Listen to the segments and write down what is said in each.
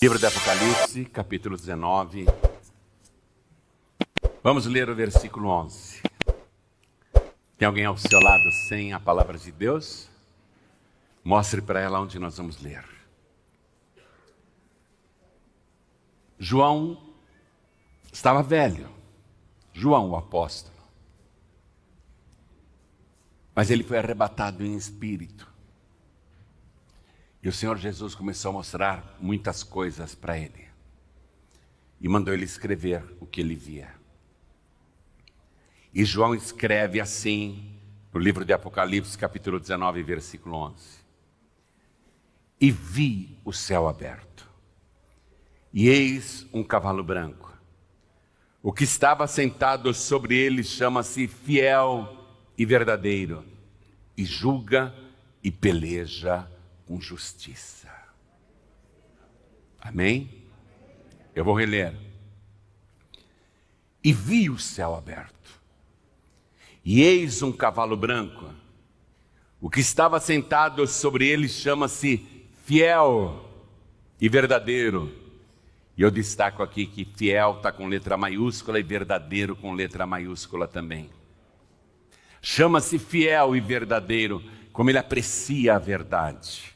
Livro do Apocalipse, capítulo 19. Vamos ler o versículo 11. Tem alguém ao seu lado sem a palavra de Deus? Mostre para ela onde nós vamos ler. João estava velho. João, o apóstolo. Mas ele foi arrebatado em espírito. E o Senhor Jesus começou a mostrar muitas coisas para ele. E mandou ele escrever o que ele via. E João escreve assim, no livro de Apocalipse, capítulo 19, versículo 11. E vi o céu aberto. E eis um cavalo branco. O que estava sentado sobre ele chama-se Fiel e Verdadeiro. E julga e peleja com justiça. Amém? Eu vou reler. E vi o céu aberto. E eis um cavalo branco. O que estava sentado sobre ele chama-se Fiel e Verdadeiro. E eu destaco aqui que fiel está com letra maiúscula e verdadeiro com letra maiúscula também. Chama-se fiel e verdadeiro, como ele aprecia a verdade.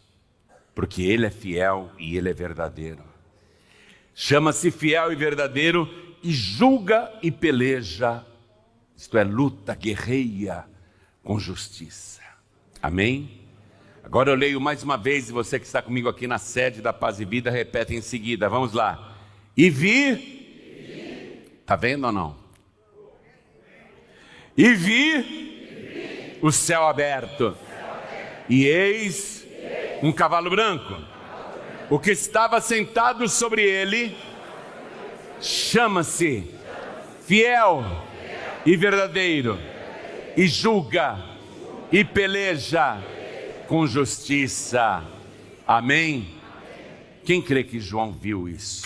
Porque ele é fiel e ele é verdadeiro. Chama-se fiel e verdadeiro e julga e peleja, isto é, luta, guerreia com justiça. Amém? Agora eu leio mais uma vez, e você que está comigo aqui na sede da Paz e Vida, repete em seguida. Vamos lá. E vi. Está vendo ou não? E vi o céu aberto. E eis um cavalo branco. O que estava sentado sobre ele chama-se Fiel e Verdadeiro. E julga e peleja com justiça. Amém? Quem crê que João viu isso?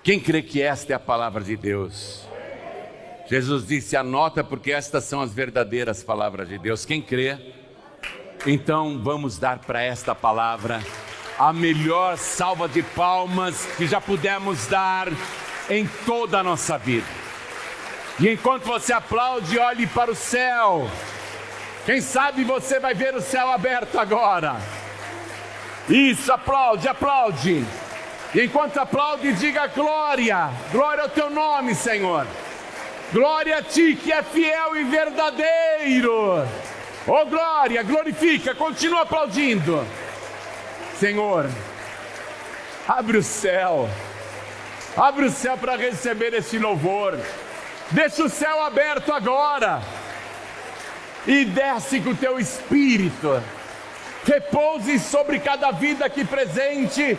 Quem crê que esta é a palavra de Deus? Jesus disse, anota porque estas são as verdadeiras palavras de Deus. Quem crê? Então vamos dar para esta palavra a melhor salva de palmas que já pudemos dar em toda a nossa vida. E enquanto você aplaude, olhe para o céu. Quem sabe você vai ver o céu aberto agora. Isso, aplaude, aplaude. E enquanto aplaude, diga glória. Glória ao teu nome, Senhor. Glória a ti que é fiel e verdadeiro. Oh glória, glorifica, continua aplaudindo. Senhor, abre o céu para receber esse louvor. Deixa o céu aberto agora. E desce com o teu Espírito. Repouse sobre cada vida aqui presente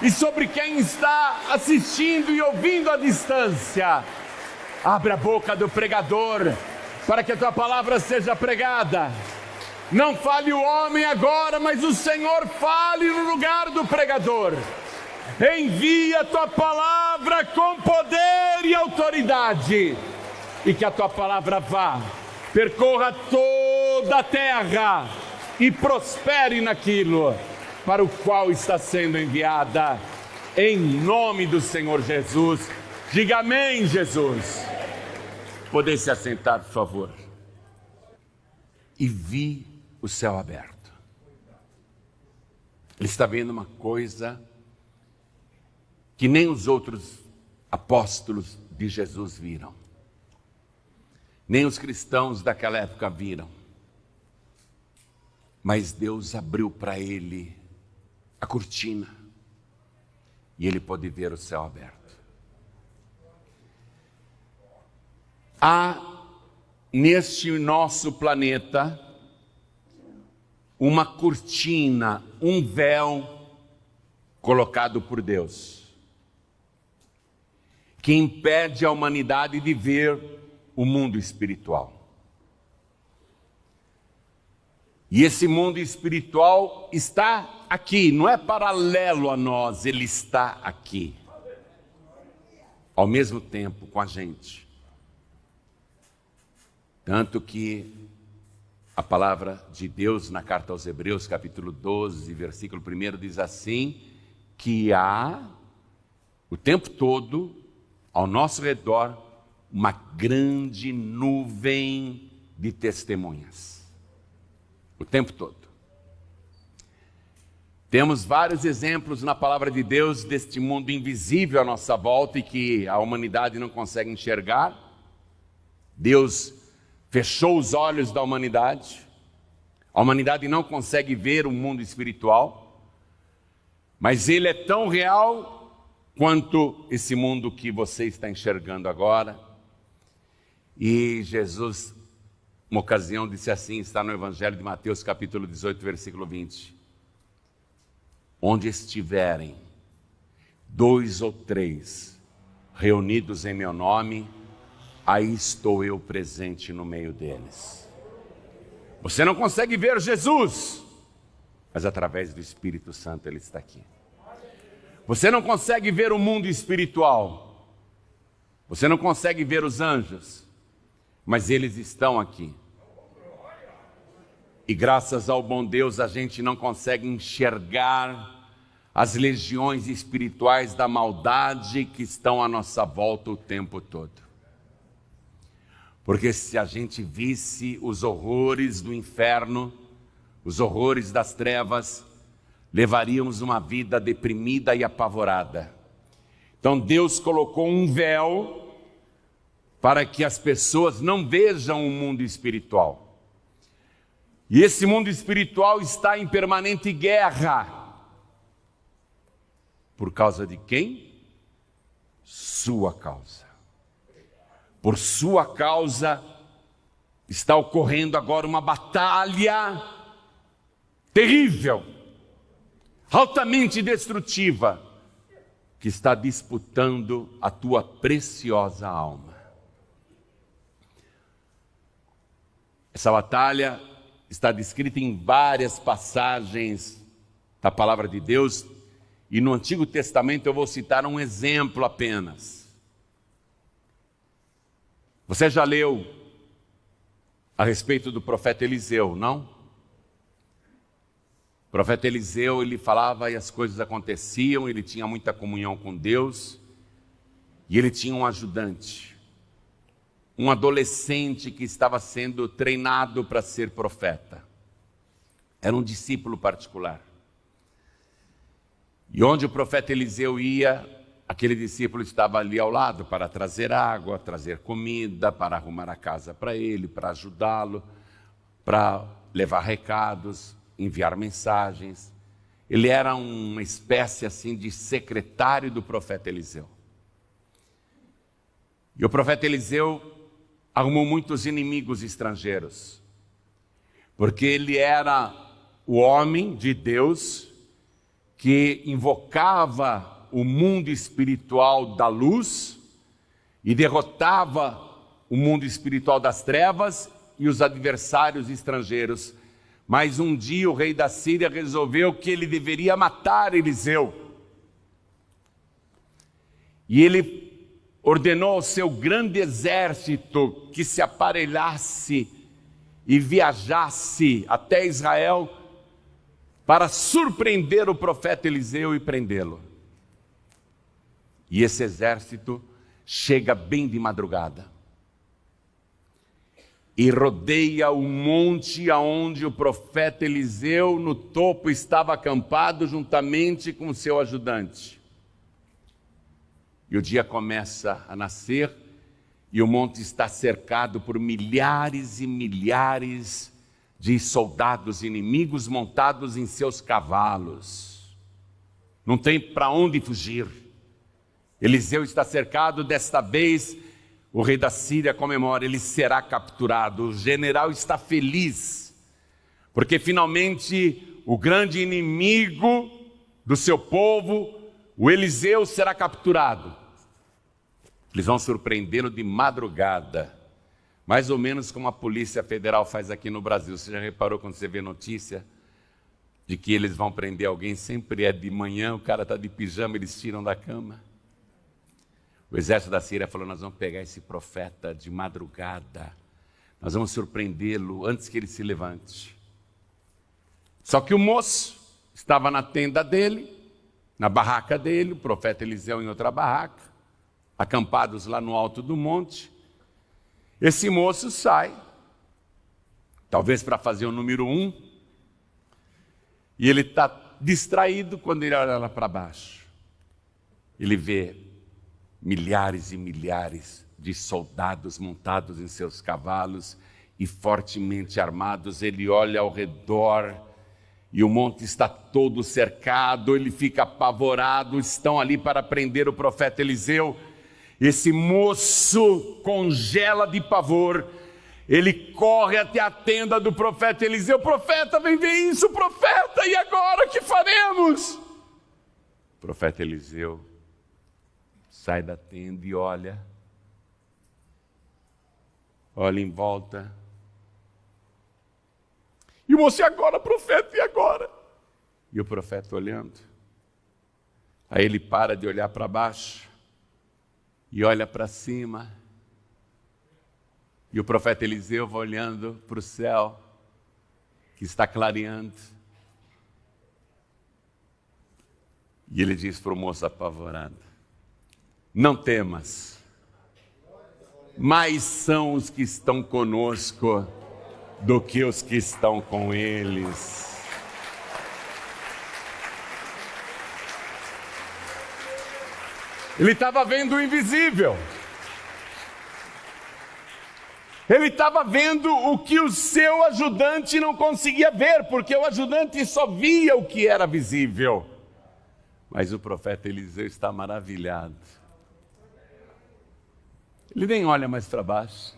e sobre quem está assistindo e ouvindo à distância. Abre a boca do pregador para que a tua palavra seja pregada. Não fale o homem agora, mas o Senhor fale no lugar do pregador. Envia a tua palavra com poder e autoridade. E que a tua palavra vá, percorra toda a terra e prospere naquilo para o qual está sendo enviada. Em nome do Senhor Jesus. Diga amém, Jesus. Poder se assentar, por favor. E vi o céu aberto. Ele está vendo uma coisa que nem os outros apóstolos de Jesus viram. Nem os cristãos daquela época viram. Mas Deus abriu para ele a cortina. E ele pôde ver o céu aberto. Há neste nosso planeta uma cortina, um véu colocado por Deus, que impede a humanidade de ver o mundo espiritual. E esse mundo espiritual está aqui, não é paralelo a nós, ele está aqui, ao mesmo tempo com a gente. Tanto que A palavra de Deus na carta aos Hebreus, capítulo 12, versículo 1, diz assim, que há o tempo todo, ao nosso redor, uma grande nuvem de testemunhas. O tempo todo. Temos vários exemplos na palavra de Deus deste mundo invisível à nossa volta e que a humanidade não consegue enxergar. Deus fechou os olhos da humanidade. A humanidade não consegue ver o mundo espiritual, mas ele é tão real quanto esse mundo que você está enxergando agora. E Jesus, uma ocasião, disse assim, está no Evangelho de Mateus, capítulo 18, versículo 20. Onde estiverem 2 ou 3 reunidos em meu nome, aí estou eu presente no meio deles. Você não consegue ver Jesus, mas através do Espírito Santo ele está aqui. Você não consegue ver o mundo espiritual, você não consegue ver os anjos, mas eles estão aqui. E graças ao bom Deus a gente não consegue enxergar as legiões espirituais da maldade que estão à nossa volta o tempo todo. Porque se a gente visse os horrores do inferno, os horrores das trevas, levaríamos uma vida deprimida e apavorada. Então Deus colocou um véu para que as pessoas não vejam o mundo espiritual. E esse mundo espiritual está em permanente guerra. Por causa de quem? Sua causa. Por sua causa está ocorrendo agora uma batalha terrível, altamente destrutiva, que está disputando a tua preciosa alma. Essa batalha está descrita em várias passagens da palavra de Deus, e no Antigo Testamento eu vou citar um exemplo apenas. Você já leu a respeito do profeta Eliseu, não? O profeta Eliseu, ele falava e as coisas aconteciam, ele tinha muita comunhão com Deus, e ele tinha um ajudante, um adolescente que estava sendo treinado para ser profeta. Era um discípulo particular. E onde o profeta Eliseu ia, aquele discípulo estava ali ao lado para trazer água, trazer comida, para arrumar a casa para ele, para ajudá-lo, para levar recados, enviar mensagens. Ele era uma espécie assim de secretário do profeta Eliseu. E o profeta Eliseu arrumou muitos inimigos estrangeiros, porque ele era o homem de Deus que invocava o mundo espiritual da luz e derrotava o mundo espiritual das trevas e os adversários estrangeiros. Mas um dia o rei da Síria resolveu que ele deveria matar Eliseu. E ele ordenou ao seu grande exército que se aparelhasse e viajasse até Israel para surpreender o profeta Eliseu e prendê-lo. E esse exército chega bem de madrugada e rodeia o monte aonde o profeta Eliseu no topo estava acampado juntamente com o seu ajudante. E o dia começa a nascer e o monte está cercado por milhares e milhares de soldados inimigos montados em seus cavalos. Não tem para onde fugir. Eliseu está cercado, desta vez o rei da Síria comemora, ele será capturado. O general está feliz, porque finalmente o grande inimigo do seu povo, o Eliseu, será capturado. Eles vão surpreendê-lo de madrugada, mais ou menos como a Polícia Federal faz aqui no Brasil. Você já reparou quando você vê notícia de que eles vão prender alguém, sempre é de manhã, o cara está de pijama, eles tiram da cama? O exército da Síria falou, nós vamos pegar esse profeta de madrugada, Nós vamos surpreendê-lo antes que ele se levante. Só que o moço estava na tenda dele, na barraca dele, o profeta Eliseu em outra barraca, acampados lá no alto do monte. Esse moço sai, talvez para fazer o número 1, e ele está distraído quando ele olha lá para baixo. Ele vê milhares e milhares de soldados montados em seus cavalos e fortemente armados. Ele olha ao redor e o monte está todo cercado. Ele fica apavorado, estão ali para prender o profeta Eliseu. Esse moço congela de pavor. Ele corre até a tenda do profeta Eliseu. Profeta, vem ver isso, profeta, e agora o que faremos? O profeta Eliseu sai da tenda e olha em volta. E o moço, e agora, profeta, e agora? E o profeta olhando. Aí ele para de olhar para baixo e olha para cima. E o profeta Eliseu vai olhando para o céu, que está clareando. E ele diz para o moço apavorado: não temas, mais são os que estão conosco do que os que estão com eles. Ele estava vendo o invisível. Ele estava vendo o que o seu ajudante não conseguia ver, porque o ajudante só via o que era visível. Mas o profeta Eliseu está maravilhado. Ele nem olha mais para baixo.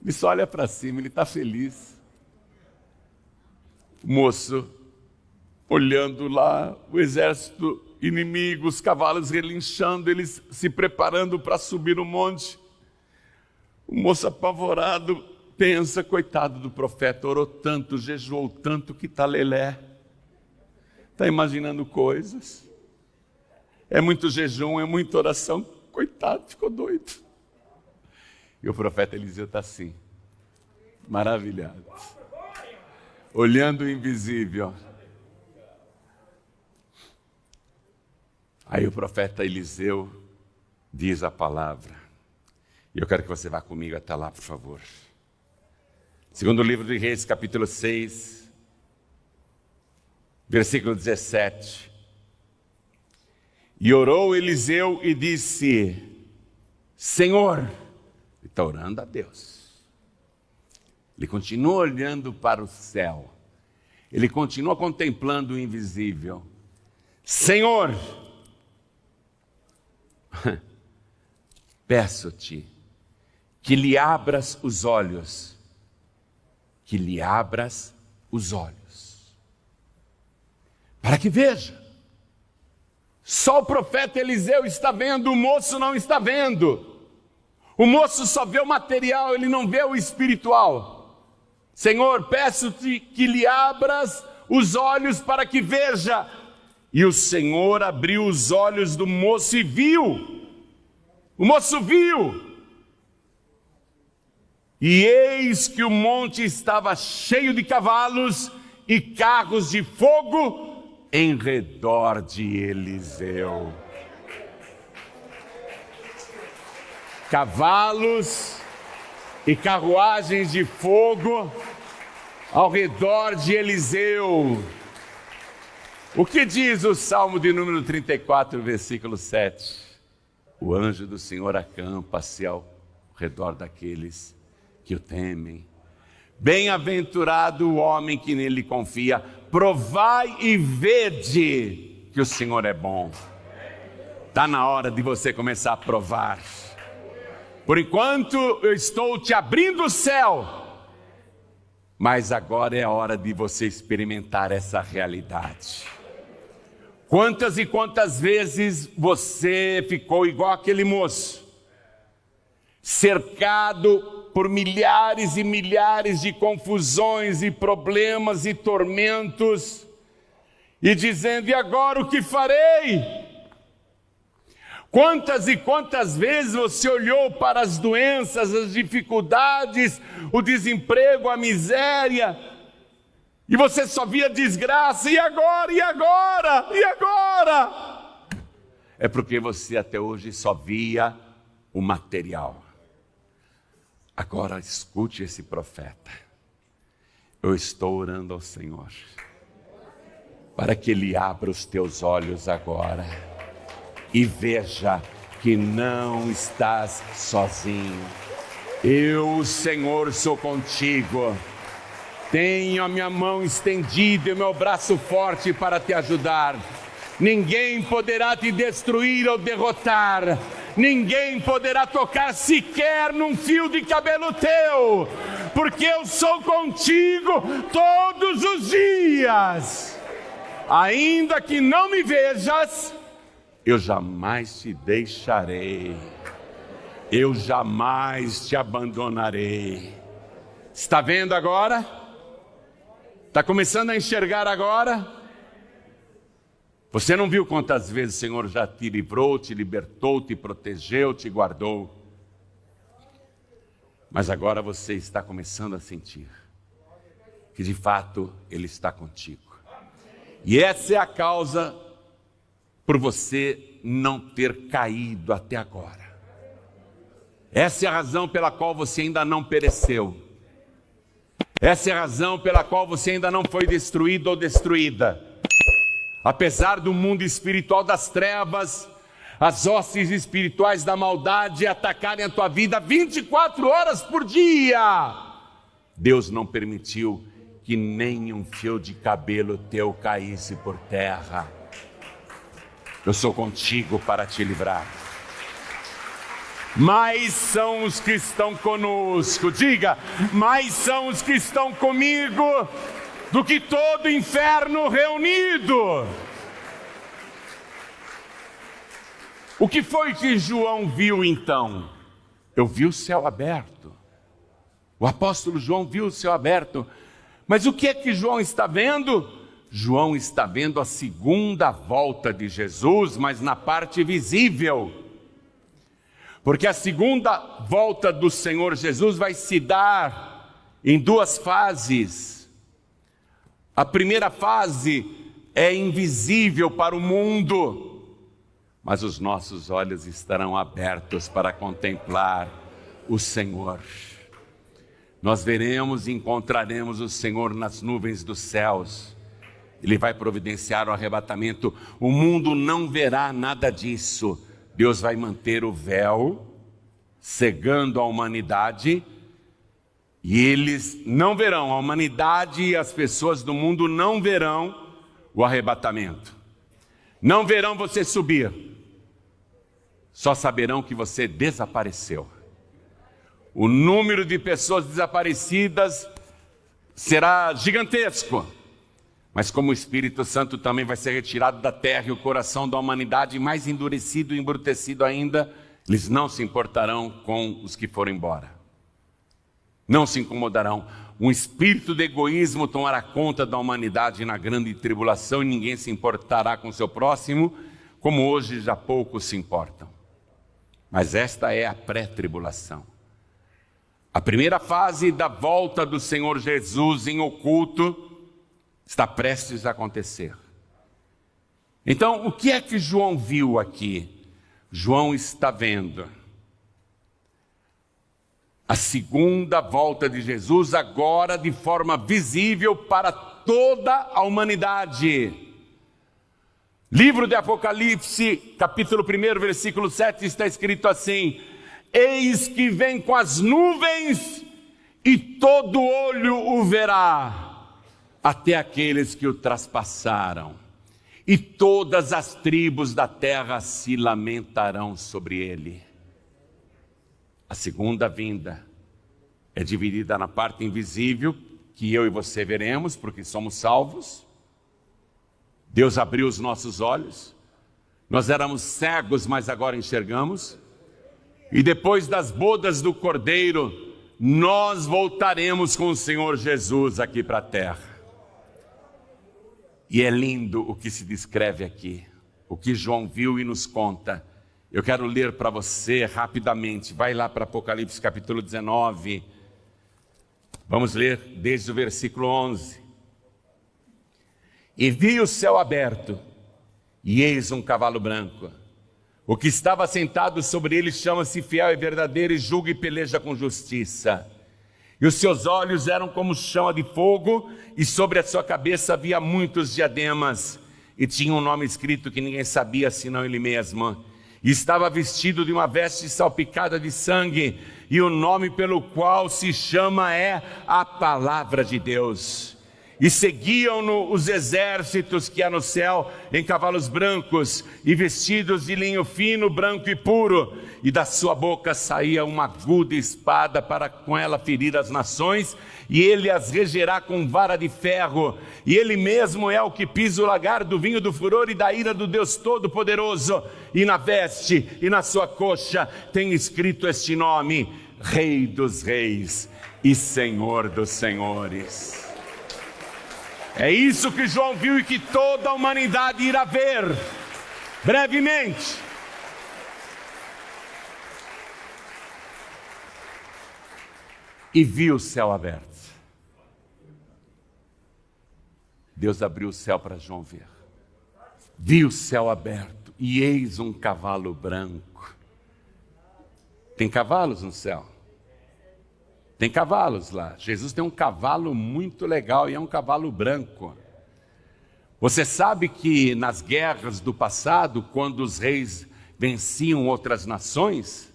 Ele só olha para cima, ele está feliz. O moço, olhando lá, o exército inimigo, os cavalos relinchando, eles se preparando para subir o monte. O moço apavorado pensa, coitado do profeta, orou tanto, jejuou tanto que está lelé. Está imaginando coisas. É muito jejum, é muita oração. Coitado, ficou doido. E o profeta Eliseu está assim, maravilhado, olhando o invisível. Aí o profeta Eliseu diz a palavra. E eu quero que você vá comigo até lá, por favor. Segundo livro de Reis, capítulo 6, versículo 17. E orou Eliseu e disse: Senhor, ele está orando a Deus. Ele continua olhando para o céu. Ele continua contemplando o invisível. Senhor, peço-te que lhe abras os olhos. Que lhe abras os olhos. Para que veja. Só o profeta Eliseu está vendo, o moço não está vendo. O moço só vê o material, ele não vê o espiritual. Senhor, peço-te que lhe abras os olhos para que veja. E o Senhor abriu os olhos do moço e viu. O moço viu. E eis que o monte estava cheio de cavalos e carros de fogo em redor de Eliseu. Cavalos e carruagens de fogo ao redor de Eliseu. O que diz o Salmo de número 34, versículo 7? O anjo do Senhor acampa-se ao redor daqueles que o temem. Bem-aventurado o homem que nele confia. Provai e vede que o Senhor é bom. Está na hora de você começar a provar. Por enquanto eu estou te abrindo o céu, mas agora é a hora de você experimentar essa realidade. Quantas e quantas vezes você ficou igual aquele moço, cercado por milhares e milhares de confusões e problemas e tormentos, e dizendo: e agora o que farei? Quantas e quantas vezes você olhou para as doenças, as dificuldades, o desemprego, a miséria, e você só via desgraça, e agora, e agora, e agora? É porque você até hoje só via o material. Agora escute esse profeta. Eu estou orando ao Senhor, para que Ele abra os teus olhos agora, e veja que não estás sozinho. Eu, Senhor, sou contigo. Tenho a minha mão estendida e o meu braço forte para te ajudar. Ninguém poderá te destruir ou derrotar. Ninguém poderá tocar sequer num fio de cabelo teu, porque eu sou contigo todos os dias. Ainda que não me vejas, eu jamais te deixarei. Eu jamais te abandonarei. Está vendo agora? Está começando a enxergar agora? Você não viu quantas vezes o Senhor já te livrou, te libertou, te protegeu, te guardou. Mas agora você está começando a sentir que de fato Ele está contigo. E essa é a causa por você não ter caído até agora. Essa é a razão pela qual você ainda não pereceu. Essa é a razão pela qual você ainda não foi destruído ou destruída. Apesar do mundo espiritual das trevas, as hostes espirituais da maldade atacarem a tua vida 24 horas por dia, Deus não permitiu que nem um fio de cabelo teu caísse por terra. Eu sou contigo para te livrar. Mais são os que estão conosco, diga, mais são os que estão comigo do que todo o inferno reunido. O que foi que João viu então? Eu vi o céu aberto. O apóstolo João viu o céu aberto. Mas o que é que João está vendo? João está vendo a segunda volta de Jesus, mas na parte visível. Porque a segunda volta do Senhor Jesus vai se dar em duas fases. A primeira fase é invisível para o mundo, mas os nossos olhos estarão abertos para contemplar o Senhor. Nós veremos e encontraremos o Senhor nas nuvens dos céus. Ele vai providenciar o arrebatamento. O mundo não verá nada disso. Deus vai manter o véu, cegando a humanidade, e eles não verão, a humanidade e as pessoas do mundo não verão o arrebatamento. Não verão você subir, só saberão que você desapareceu. O número de pessoas desaparecidas será gigantesco, mas como o Espírito Santo também vai ser retirado da terra e o coração da humanidade mais endurecido e embrutecido ainda, eles não se importarão com os que foram embora. Não se incomodarão. Um espírito de egoísmo tomará conta da humanidade na grande tribulação e ninguém se importará com o seu próximo, como hoje já poucos se importam. Mas esta é a pré-tribulação. A primeira fase da volta do Senhor Jesus em oculto está prestes a acontecer. Então, o que é que João viu aqui? João está vendo a segunda volta de Jesus agora de forma visível para toda a humanidade. Livro de Apocalipse, capítulo 1, versículo 7, está escrito assim: eis que vem com as nuvens e todo olho o verá, até aqueles que o traspassaram, e todas as tribos da terra se lamentarão sobre ele. A segunda vinda é dividida na parte invisível, que eu e você veremos, porque somos salvos. Deus abriu os nossos olhos. Nós éramos cegos, mas agora enxergamos. E depois das bodas do Cordeiro, nós voltaremos com o Senhor Jesus aqui para a terra. E é lindo o que se descreve aqui, o que João viu e nos conta. Eu quero ler para você rapidamente. Vai lá para Apocalipse capítulo 19. Vamos ler desde o versículo 11. E vi o céu aberto, e eis um cavalo branco. O que estava sentado sobre ele chama-se Fiel e Verdadeiro, e julga e peleja com justiça. E os seus olhos eram como chama de fogo, e sobre a sua cabeça havia muitos diademas, e tinha um nome escrito que ninguém sabia senão ele mesmo. E estava vestido de uma veste salpicada de sangue, e o nome pelo qual se chama é a Palavra de Deus. E seguiam-no os exércitos que há no céu em cavalos brancos e vestidos de linho fino, branco e puro. E da sua boca saía uma aguda espada para com ela ferir as nações, e ele as regerá com vara de ferro. E ele mesmo é o que pisa o lagar do vinho do furor e da ira do Deus Todo-Poderoso. E na veste e na sua coxa tem escrito este nome: Rei dos Reis e Senhor dos Senhores. É isso que João viu e que toda a humanidade irá ver brevemente. E viu o céu aberto. Deus abriu o céu para João ver. Viu o céu aberto, e eis um cavalo branco. Tem cavalos no céu? Tem cavalos lá. Jesus tem um cavalo muito legal, e é um cavalo branco. Você sabe que nas guerras do passado, quando os reis venciam outras nações,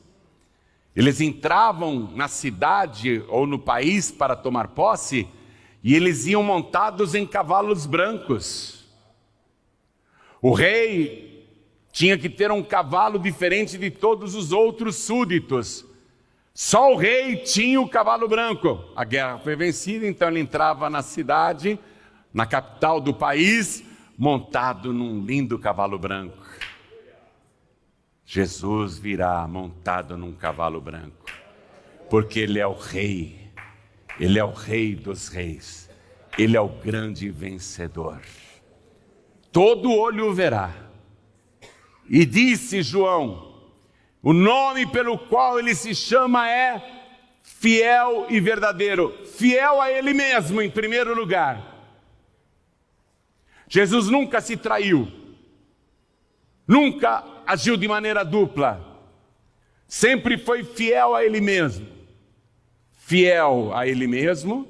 eles entravam na cidade ou no país para tomar posse, e eles iam montados em cavalos brancos. O rei tinha que ter um cavalo diferente de todos os outros súditos. Só o rei tinha o cavalo branco. A guerra foi vencida, então ele entrava na cidade, na capital do país, montado num lindo cavalo branco. Jesus virá montado num cavalo branco, porque ele é o rei, ele é o rei dos reis, ele é o grande vencedor. Todo olho o verá. E disse João, o nome pelo qual ele se chama é Fiel e Verdadeiro. Fiel a ele mesmo, em primeiro lugar. Jesus nunca se traiu, nunca agiu de maneira dupla, sempre foi fiel a ele mesmo. Fiel a ele mesmo,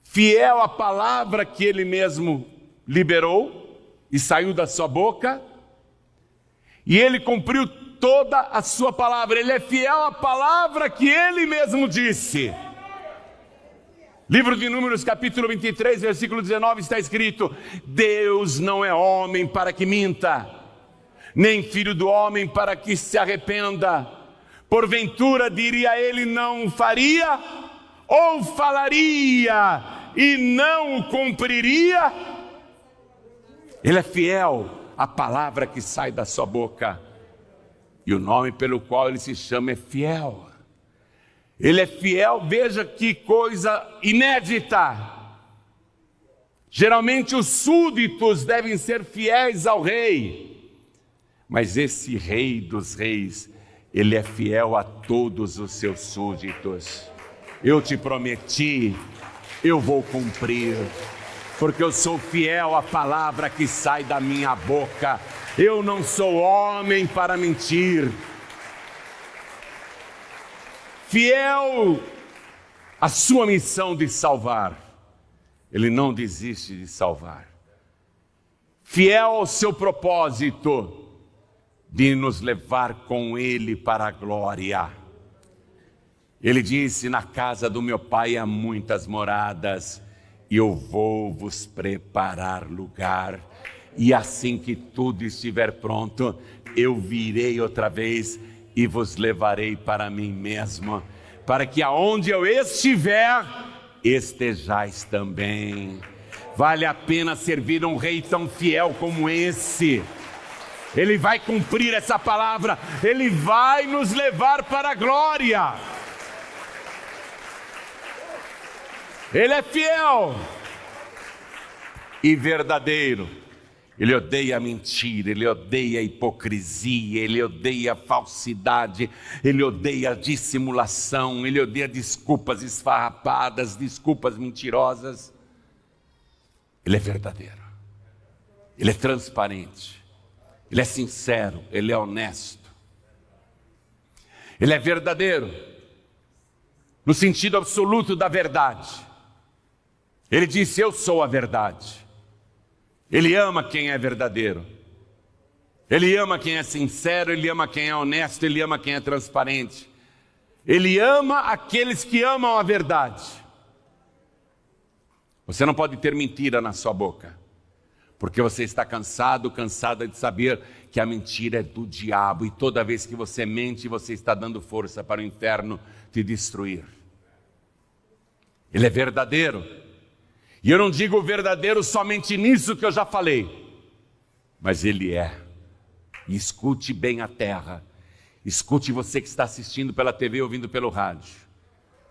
fiel à palavra que ele mesmo liberou e saiu da sua boca, e ele cumpriu toda a sua palavra. Ele é fiel à palavra que ele mesmo disse. Livro de Números, capítulo 23, versículo 19, está escrito: Deus não é homem para que minta, nem filho do homem para que se arrependa. Porventura diria ele, não faria, ou falaria e não o cumpriria? Ele é fiel à palavra que sai da sua boca. E o nome pelo qual ele se chama é Fiel. Ele é fiel, veja que coisa inédita. Geralmente os súditos devem ser fiéis ao rei. Mas esse Rei dos Reis, ele é fiel a todos os seus súditos. Eu te prometi, eu vou cumprir, porque eu sou fiel à palavra que sai da minha boca. Eu não sou homem para mentir. Fiel à sua missão de salvar, ele não desiste de salvar. Fiel ao seu propósito de nos levar com ele para a glória. Ele disse: na casa do meu pai há muitas moradas, e eu vou vos preparar lugar. E assim que tudo estiver pronto, eu virei outra vez e vos levarei para mim mesmo, para que aonde eu estiver, estejais também. Vale a pena servir um rei tão fiel como esse. Ele vai cumprir essa palavra, ele vai nos levar para a glória. Ele é fiel e verdadeiro. Ele odeia a mentira, ele odeia a hipocrisia, ele odeia a falsidade, ele odeia a dissimulação, ele odeia desculpas esfarrapadas, desculpas mentirosas. Ele é verdadeiro, ele é transparente, ele é sincero, ele é honesto. Ele é verdadeiro, no sentido absoluto da verdade. Ele disse: eu sou a verdade. Ele ama quem é verdadeiro. Ele ama quem é sincero, ele ama quem é honesto, ele ama quem é transparente. Ele ama aqueles que amam a verdade. Você não pode ter mentira na sua boca, porque você está cansada de saber que a mentira é do diabo, e toda vez que você mente, você está dando força para o inferno te destruir. Ele é verdadeiro. E eu não digo verdadeiro somente nisso que eu já falei, mas ele é. E escute bem a terra, escute você que está assistindo pela TV, ouvindo pelo rádio.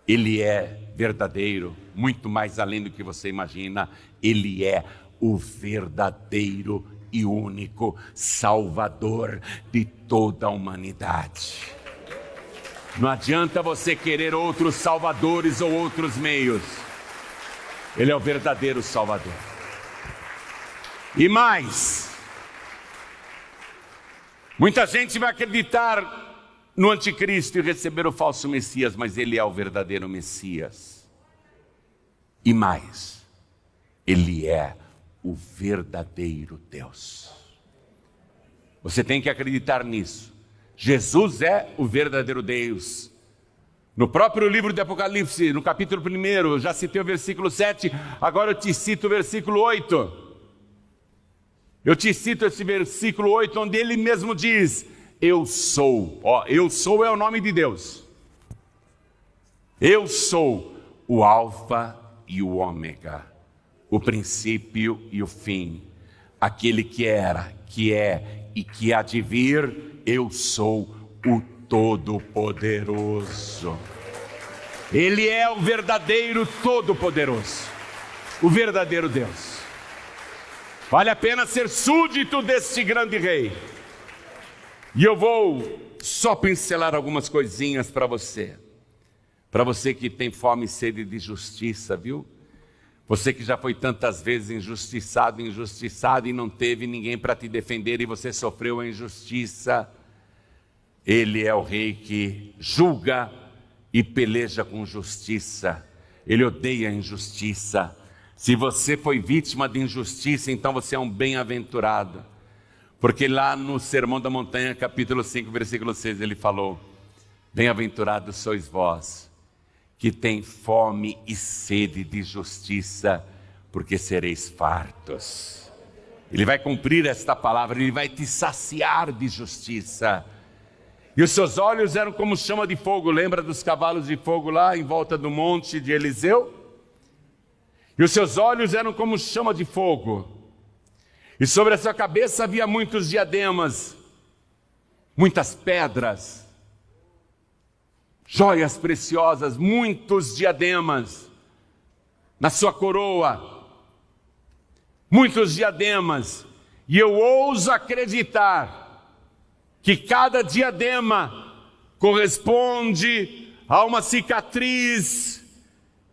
Ele é verdadeiro, muito mais além do que você imagina. Ele é o verdadeiro e único Salvador de toda a humanidade. Não adianta você querer outros salvadores ou outros meios. Ele é o verdadeiro Salvador. E mais, muita gente vai acreditar no anticristo e receber o falso Messias, mas ele é o verdadeiro Messias. E mais, ele é o verdadeiro Deus. Você tem que acreditar nisso. Jesus é o verdadeiro Deus. No próprio livro de Apocalipse, no capítulo 1, eu já citei o versículo 7, agora eu te cito o versículo 8. Eu te cito esse versículo 8, onde ele mesmo diz: eu sou. Eu sou é o nome de Deus. Eu sou o Alfa e o Ômega, o princípio e o fim, aquele que era, que é e que há de vir. Eu sou o Todo-Poderoso. Ele é o verdadeiro Todo-Poderoso, o verdadeiro Deus. Vale a pena ser súdito desse grande rei. E eu vou só pincelar algumas coisinhas para você que tem fome e sede de justiça, viu? Você que já foi tantas vezes injustiçado e não teve ninguém para te defender e você sofreu a injustiça. Ele é o rei que julga e peleja com justiça. Ele odeia a injustiça. Se você foi vítima de injustiça, então você é um bem-aventurado. Porque lá no Sermão da Montanha, capítulo 5, versículo 6, ele falou: bem-aventurados sois vós, que tem fome e sede de justiça, porque sereis fartos. Ele vai cumprir esta palavra, ele vai te saciar de justiça. E os seus olhos eram como chama de fogo. Lembra dos cavalos de fogo lá em volta do monte de Eliseu? E os seus olhos eram como chama de fogo. E sobre a sua cabeça havia muitos diademas, muitas pedras, joias preciosas, muitos diademas na sua coroa, muitos diademas. E eu ouso acreditar que cada diadema corresponde a uma cicatriz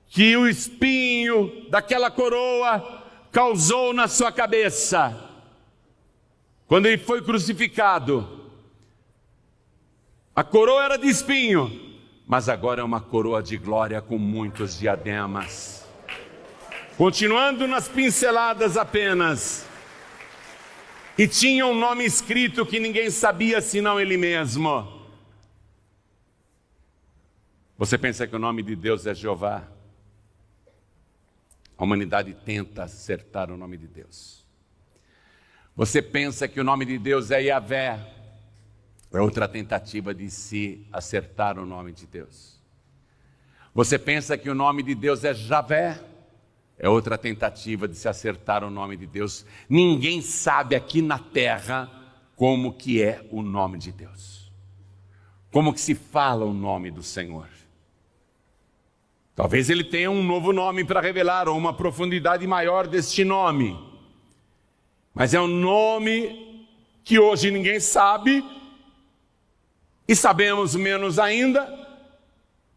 que o espinho daquela coroa causou na sua cabeça. Quando ele foi crucificado, a coroa era de espinho, mas agora é uma coroa de glória com muitos diademas. Continuando nas pinceladas apenas, e tinha um nome escrito que ninguém sabia senão ele mesmo. Você pensa que o nome de Deus é Jeová? A humanidade tenta acertar o nome de Deus. Você pensa que o nome de Deus é Yahvé? É outra tentativa de se acertar o nome de Deus. Você pensa que o nome de Deus é Javé? É outra tentativa de se acertar o nome de Deus. Ninguém sabe aqui na terra como que é o nome de Deus. Como que se fala o nome do Senhor. Talvez ele tenha um novo nome para revelar, ou uma profundidade maior deste nome. Mas é um nome que hoje ninguém sabe, e sabemos menos ainda,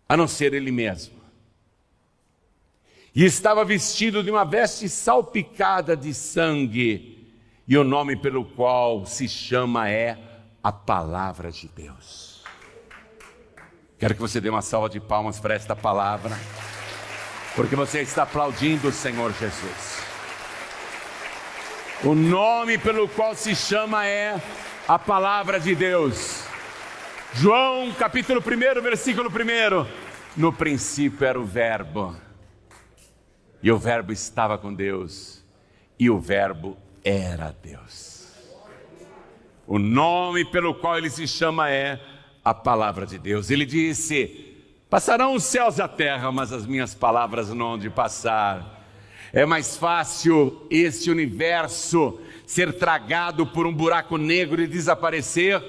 a não ser ele mesmo. E estava vestido de uma veste salpicada de sangue, e o nome pelo qual se chama é a Palavra de Deus. Quero que você dê uma salva de palmas para esta palavra, porque você está aplaudindo o Senhor Jesus. O nome pelo qual se chama é a Palavra de Deus. João capítulo 1, versículo 1. No princípio era o Verbo, e o Verbo estava com Deus, e o Verbo era Deus. O nome pelo qual ele se chama é a Palavra de Deus. Ele disse: passarão os céus e a terra, mas as minhas palavras não hão de passar. É mais fácil este universo ser tragado por um buraco negro e desaparecer,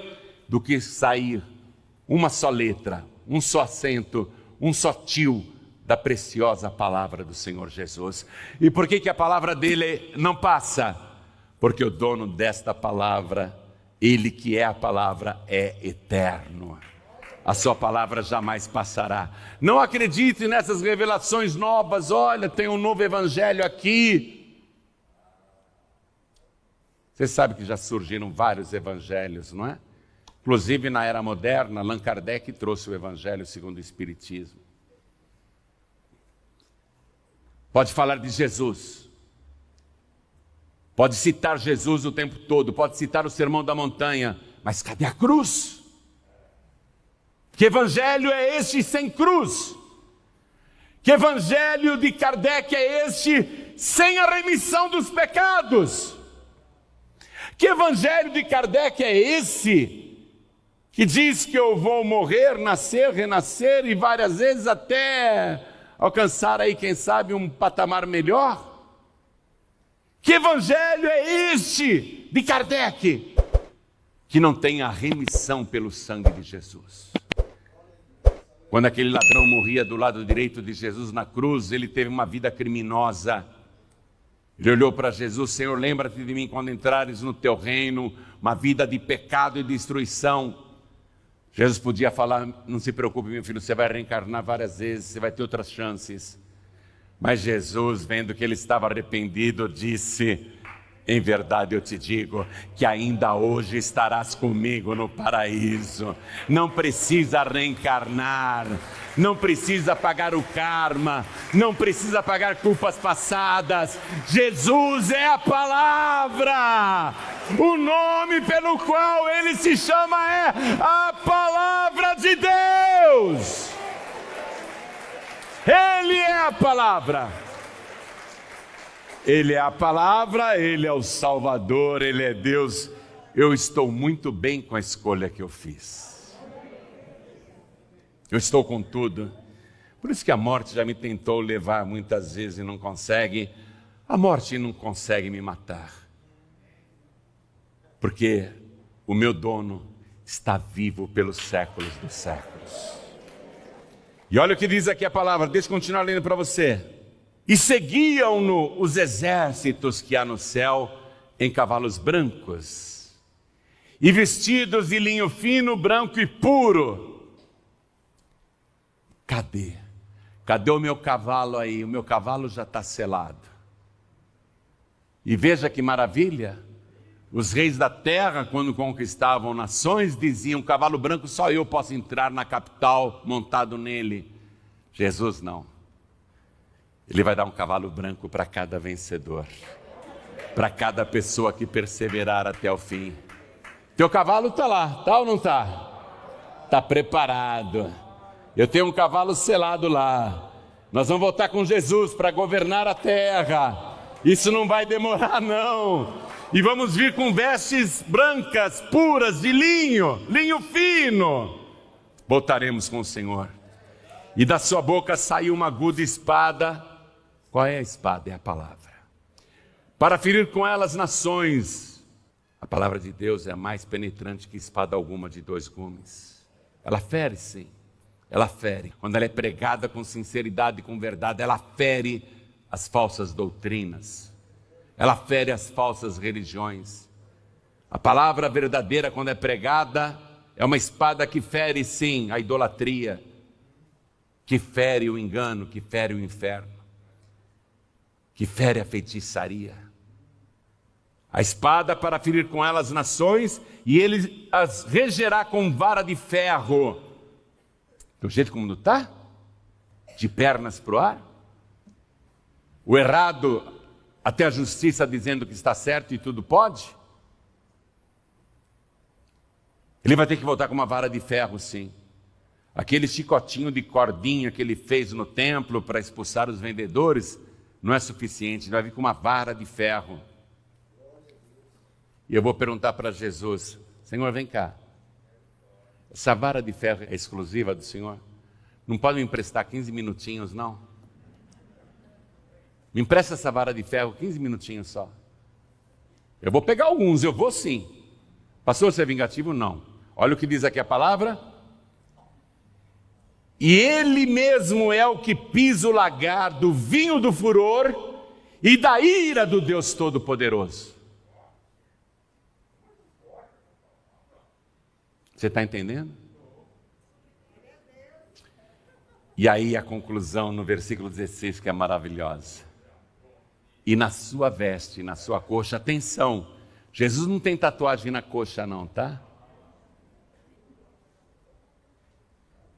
do que sair uma só letra, um só acento, um só tio da preciosa palavra do Senhor Jesus. E por que a palavra dele não passa? Porque o dono desta palavra, ele que é a palavra, é eterno. A sua palavra jamais passará. Não acredite nessas revelações novas. Olha, tem um novo evangelho aqui. Você sabe que já surgiram vários evangelhos, não é? Inclusive na era moderna, Allan Kardec trouxe o evangelho segundo o Espiritismo. Pode falar de Jesus. Pode citar Jesus o tempo todo. Pode citar o Sermão da Montanha. Mas cadê a cruz? Que evangelho é este sem cruz? Que evangelho de Kardec é este sem a remissão dos pecados? Que evangelho de Kardec é esse que diz que eu vou morrer, nascer, renascer e várias vezes até alcançar aí, quem sabe, um patamar melhor? Que evangelho é este de Kardec que não tem a remissão pelo sangue de Jesus? Quando aquele ladrão morria do lado direito de Jesus na cruz, ele teve uma vida criminosa. Ele olhou para Jesus: Senhor, lembra-te de mim quando entrares no teu reino. Uma vida de pecado e destruição. Jesus podia falar: não se preocupe, meu filho, você vai reencarnar várias vezes, você vai ter outras chances. Mas Jesus, vendo que ele estava arrependido, disse: em verdade eu te digo que ainda hoje estarás comigo no paraíso. Não precisa reencarnar, não precisa pagar o karma, não precisa pagar culpas passadas. Jesus é a palavra. O nome pelo qual ele se chama é a Palavra de Deus. Ele é a palavra. Ele é a palavra, ele é o Salvador, ele é Deus. Eu estou muito bem com a escolha que eu fiz. Eu estou com tudo. Por isso que a morte já me tentou levar muitas vezes e não consegue. A morte não consegue me matar. Porque o meu dono está vivo pelos séculos dos séculos. E olha o que diz aqui a palavra, deixa eu continuar lendo para você. E seguiam-no os exércitos que há no céu em cavalos brancos, e vestidos de linho fino, branco e puro. Cadê? Cadê o meu cavalo aí? O meu cavalo já está selado. E veja que maravilha, os reis da terra, quando conquistavam nações, diziam: cavalo branco, só eu posso entrar na capital montado nele. Jesus não. Ele vai dar um cavalo branco para cada vencedor, para cada pessoa que perseverar até o fim. Teu cavalo está lá, está ou não está? Está preparado. Eu tenho um cavalo selado lá. Nós vamos voltar com Jesus para governar a terra. Isso não vai demorar não. E vamos vir com vestes brancas, puras, de linho, linho fino. Voltaremos com o Senhor. E da sua boca saiu uma aguda espada. Qual é a espada? É a palavra. Para ferir com ela as nações. A palavra de Deus é a mais penetrante que espada alguma de dois gumes. Ela fere, sim. Ela fere. Quando ela é pregada com sinceridade e com verdade, ela fere as falsas doutrinas. ela fere as falsas religiões. A palavra verdadeira, quando é pregada, é uma espada que fere, sim, a idolatria, que fere o engano, que fere o inferno, que fere a feitiçaria. A espada para ferir com ela as nações, e ele as regerá com vara de ferro. Do jeito como está? De pernas para o ar? O errado até a justiça dizendo que está certo e tudo pode? Ele vai ter que voltar com uma vara de ferro, sim. Aquele chicotinho de cordinha que ele fez no templo para expulsar os vendedores não é suficiente, ele vai vir com uma vara de ferro. E eu vou perguntar para Jesus: Senhor, vem cá, essa vara de ferro é exclusiva do Senhor? Não pode me emprestar 15 minutinhos, não? Me empresta essa vara de ferro 15 minutinhos só. Eu vou pegar alguns, eu vou sim. Pastor, você é vingativo? Não. Olha o que diz aqui a palavra. E ele mesmo é o que pisa o lagar do vinho do furor e da ira do Deus Todo-Poderoso. Você está entendendo? E aí a conclusão no versículo 16, que é maravilhosa. E na sua veste, na sua coxa, atenção, Jesus não tem tatuagem na coxa não, tá?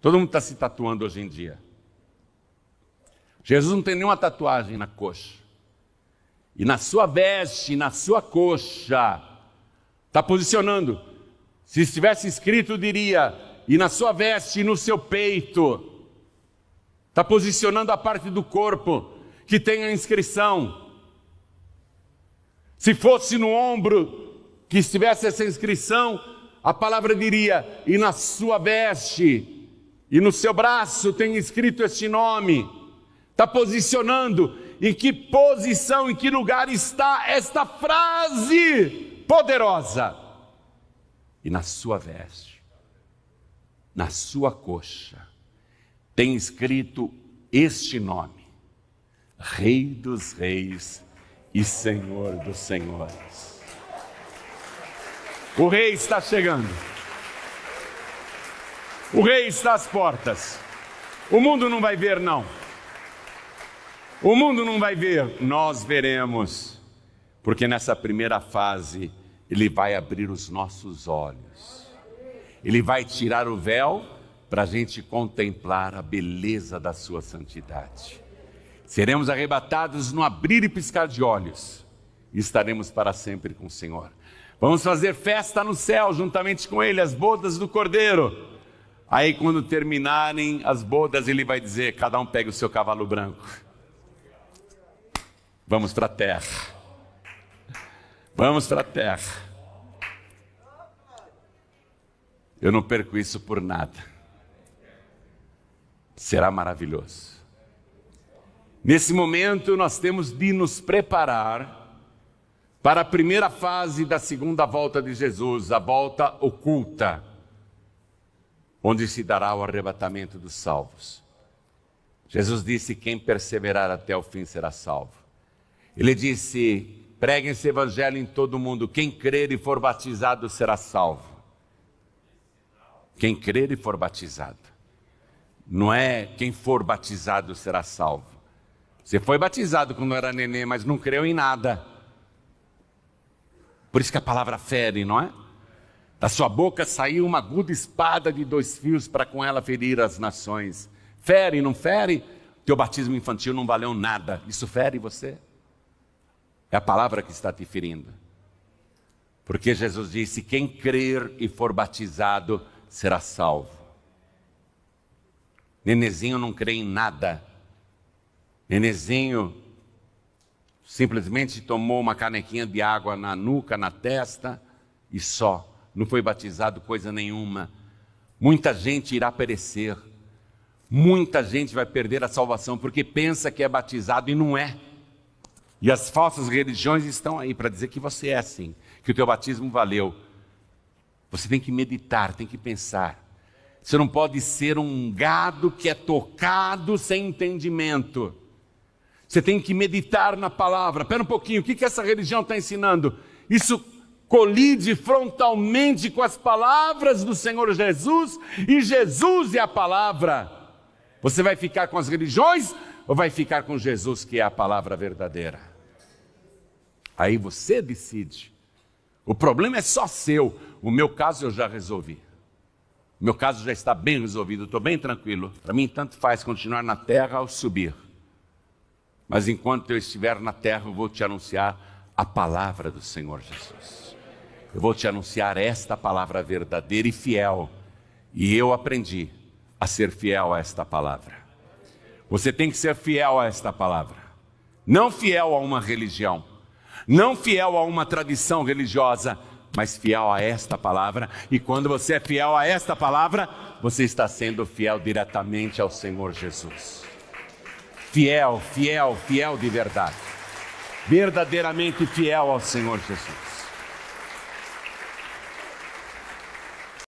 Todo mundo está se tatuando hoje em dia. Jesus não tem nenhuma tatuagem na coxa. E na sua veste, na sua coxa, está posicionando. Se estivesse escrito, diria, e na sua veste e no seu peito. Está posicionando a parte do corpo que tem a inscrição. Se fosse no ombro que estivesse essa inscrição, a palavra diria, e na sua veste e no seu braço tem escrito este nome. Está posicionando em que posição, em que lugar está esta frase poderosa. E na sua veste, na sua coxa, tem escrito este nome: Rei dos Reis e Senhor dos Senhores. O Rei está chegando. O Rei está às portas. O mundo não vai ver, não. O mundo não vai ver, nós veremos. Porque nessa primeira fase, Ele vai abrir os nossos olhos. Ele vai tirar o véu para a gente contemplar a beleza da sua santidade. Seremos arrebatados no abrir e piscar de olhos. E estaremos para sempre com o Senhor. Vamos fazer festa no céu, juntamente com Ele, as bodas do Cordeiro. Aí quando terminarem as bodas, Ele vai dizer, cada um pegue o seu cavalo branco. Vamos para a terra. Vamos para a terra. Eu não perco isso por nada. Será maravilhoso. Nesse momento nós temos de nos preparar para a primeira fase da segunda volta de Jesus, a volta oculta, onde se dará o arrebatamento dos salvos. Jesus disse, quem perseverar até o fim será salvo. Ele disse, preguem esse evangelho em todo o mundo, quem crer e for batizado será salvo. Quem crer e for batizado. Não é quem for batizado será salvo. Você foi batizado quando era nenê, mas não creu em nada. Por isso que a palavra fere, não é? Da sua boca saiu uma aguda espada de 2 fios para com ela ferir as nações. Fere, não fere? Teu batismo infantil não valeu nada. Isso fere você? É a palavra que está te ferindo. Porque Jesus disse, quem crer e for batizado será salvo. Nenezinho não crê em nada. Nenezinho simplesmente tomou uma canequinha de água na nuca, na testa e só. Não foi batizado coisa nenhuma. Muita gente irá perecer. Muita gente vai perder a salvação porque pensa que é batizado e não é. E as falsas religiões estão aí para dizer que você é assim, que o teu batismo valeu. Você tem que meditar, tem que pensar. Você não pode ser um gado que é tocado sem entendimento. Você tem que meditar na palavra. Espera um pouquinho, o que essa religião está ensinando? Isso colide frontalmente com as palavras do Senhor Jesus, e Jesus é a palavra. Você vai ficar com as religiões ou vai ficar com Jesus, que é a palavra verdadeira? Aí você decide. O problema é só seu. O meu caso eu já resolvi. O meu caso já está bem resolvido, estou bem tranquilo. Para mim tanto faz continuar na terra ou subir. Mas enquanto eu estiver na terra, eu vou te anunciar a palavra do Senhor Jesus. Eu vou te anunciar esta palavra verdadeira e fiel. E eu aprendi a ser fiel a esta palavra. Você tem que ser fiel a esta palavra. Não fiel a uma religião. Não fiel a uma tradição religiosa, mas fiel a esta palavra. E quando você é fiel a esta palavra, você está sendo fiel diretamente ao Senhor Jesus. Fiel, fiel, fiel de verdade. Verdadeiramente fiel ao Senhor Jesus.